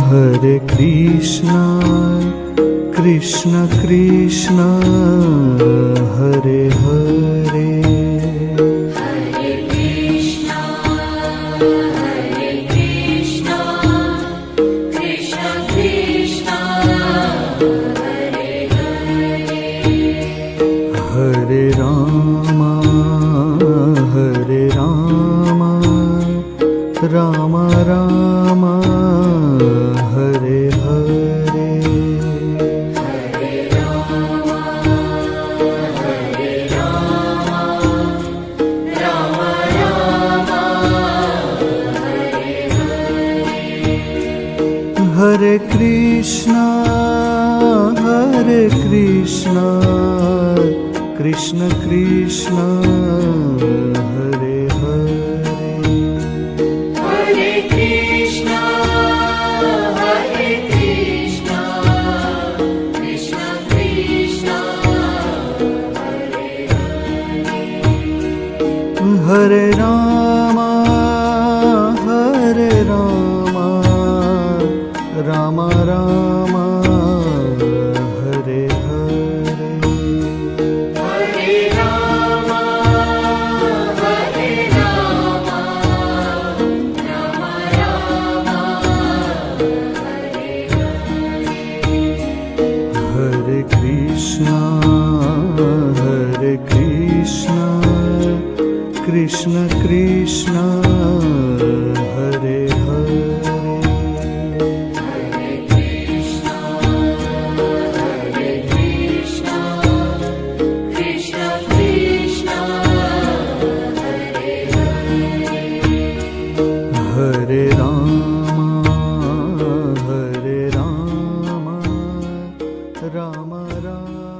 Hare Krishna, Krishna Krishna, Hare Hare. Hare Krishna, Krishna Krishna, Hare Hare. Hare Rama, Rama Rama, Hare Hare. Hare Rama, Rama Rama, Hare Hare. Hare Krishna, Krishna Krishna, Hare Hare. Hare Krishna, Krishna Krishna, Hare Hare. Hare Rama, Rama Rama, Hare Hare. Hare Rama, Rama Rama, Hare Hare. Hare Krishna, Krishna Krishna, Hare Hare. Hare Krishna, Krishna Krishna, Hare Hare. Hare Rama, Rama Rama.